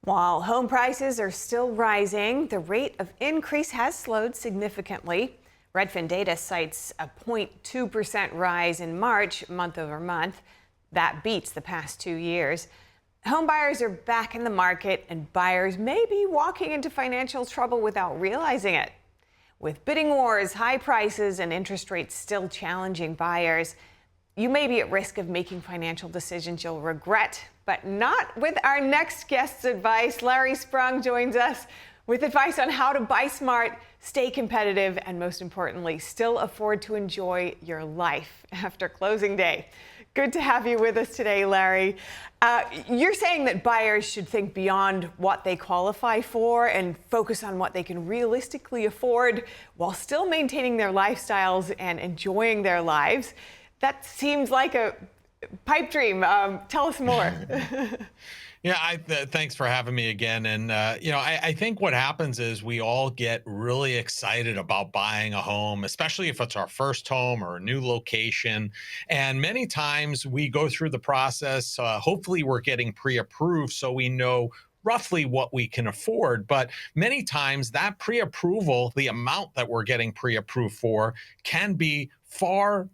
While home prices are still rising, the rate of increase has slowed significantly. Redfin data cites a 0.2% rise in March, month over month. That beats the past 2 years. Home buyers are back in the market, and buyers may be walking into financial trouble without realizing it. With bidding wars, high prices, and interest rates still challenging buyers, you may be at risk of making financial decisions you'll regret, but not with our next guest's advice. Larry Sprung joins us with advice on how to buy smart, stay competitive, and most importantly, still afford to enjoy your life after closing day. Good to have you with us today, Larry. You're saying that buyers should think beyond what they qualify for and focus on what they can realistically afford while still maintaining their lifestyles and enjoying their lives. That seems like a pipe dream. Tell us more. Yeah, thanks for having me again. And I think what happens is we all get really excited about buying a home, especially if it's our first home or a new location. And many times we go through the process. Hopefully, we're getting pre-approved, so we know roughly what we can afford. But many times that pre-approval, the amount that we're getting pre-approved for, can be far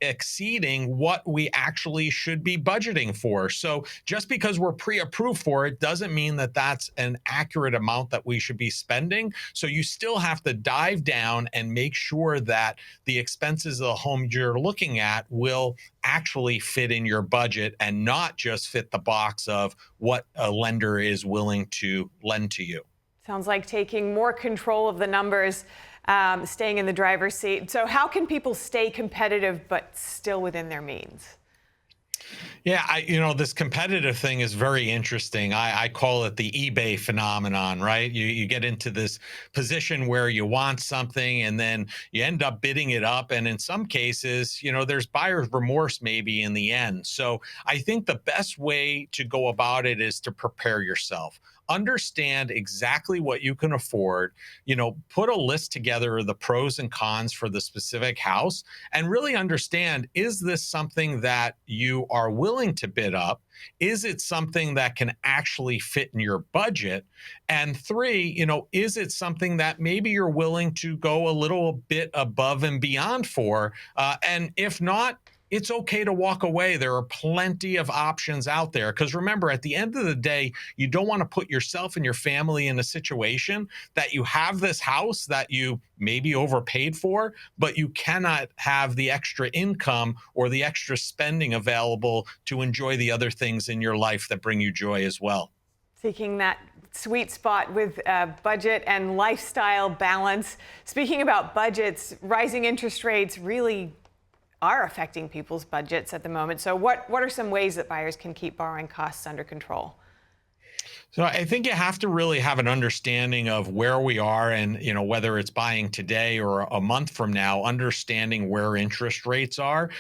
exceeding what we actually should be budgeting for. So just because we're pre-approved for it doesn't mean that that's an accurate amount that we should be spending. So you still have to dive down and make sure that the expenses of the home you're looking at will actually fit in your budget and not just fit the box of what a lender is willing to lend to you. Sounds like taking more control of the numbers, staying in the driver's seat. So how can people stay competitive but still within their means? Yeah, this competitive thing is very interesting. I call it the eBay phenomenon, right? You get into this position where you want something and then you end up bidding it up. And in some cases, there's buyer's remorse maybe in the end. So I think the best way to go about it is to prepare yourself. Understand exactly what you can afford, put a list together of the pros and cons for the specific house and really understand, is this something that you are willing to bid up? Is it something that can actually fit in your budget? And three, is it something that maybe you're willing to go a little bit above and beyond for? And if not, it's okay to walk away. There are plenty of options out there. Because remember, at the end of the day, you don't want to put yourself and your family in a situation that you have this house that you maybe overpaid for, but you cannot have the extra income or the extra spending available to enjoy the other things in your life that bring you joy as well. Seeking that sweet spot with budget and lifestyle balance. Speaking about budgets, rising interest rates really are affecting people's budgets at the moment. So what are some ways that buyers can keep borrowing costs under control? So I think you have to really have an understanding of where we are and, whether it's buying today or a month from now, understanding where interest rates are.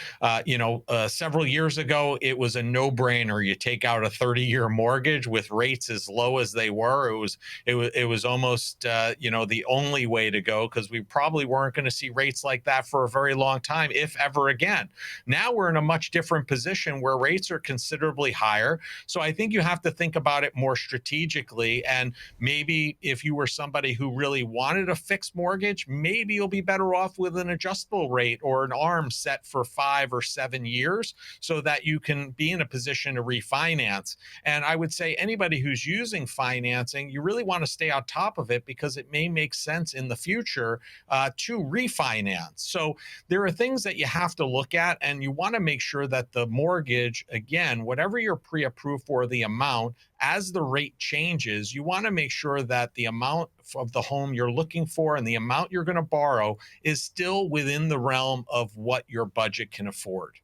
Several years ago, it was a no-brainer. You take out a 30-year mortgage with rates as low as they were. It was almost, the only way to go because we probably weren't going to see rates like that for a very long time, if ever again. Now we're in a much different position where rates are considerably higher. So I think you have to think about it more strategically. And maybe if you were somebody who really wanted a fixed mortgage, maybe you'll be better off with an adjustable rate or an ARM set for 5 or 7 years so that you can be in a position to refinance. And I would say anybody who's using financing, you really want to stay on top of it because it may make sense in the future to refinance. So there are things that you have to look at, and you want to make sure that the mortgage, again, whatever you're pre-approved for, the amount, as the rate changes, you want to make sure that the amount of the home you're looking for and the amount you're going to borrow is still within the realm of what your budget can afford.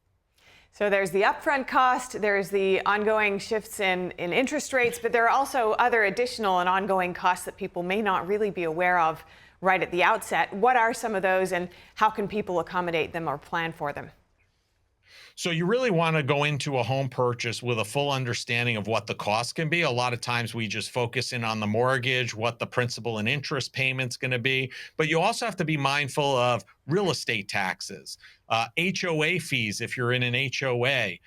So there's the upfront cost, there's the ongoing shifts in interest rates, but there are also other additional and ongoing costs that people may not really be aware of right at the outset. What are some of those, and how can people accommodate them or plan for them? So you really want to go into a home purchase with a full understanding of what the cost can be. A lot of times we just focus in on the mortgage, what the principal and interest payment's going to be, but you also have to be mindful of real estate taxes, HOA fees if you're in an HOA,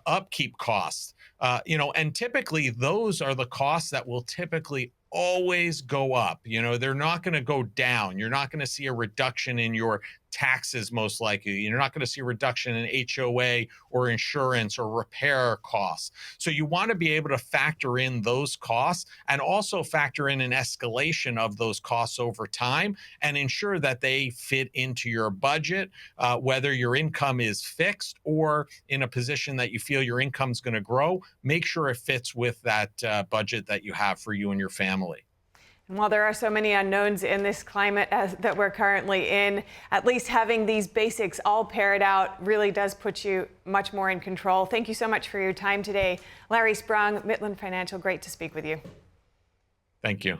upkeep costs. And typically those are the costs that will typically always go up. They're not going to go down. You're not going to see a reduction in your taxes, most likely. You're not going to see a reduction in HOA or insurance or repair costs. So you want to be able to factor in those costs and also factor in an escalation of those costs over time and ensure that they fit into your budget, whether your income is fixed or in a position that you feel your income is going to grow. Make sure it fits with that budget that you have for you and your family. And while there are so many unknowns in this climate that we're currently in, at least having these basics all paired out really does put you much more in control. Thank you so much for your time today. Larry Sprung, Mitlin Financial, great to speak with you. Thank you.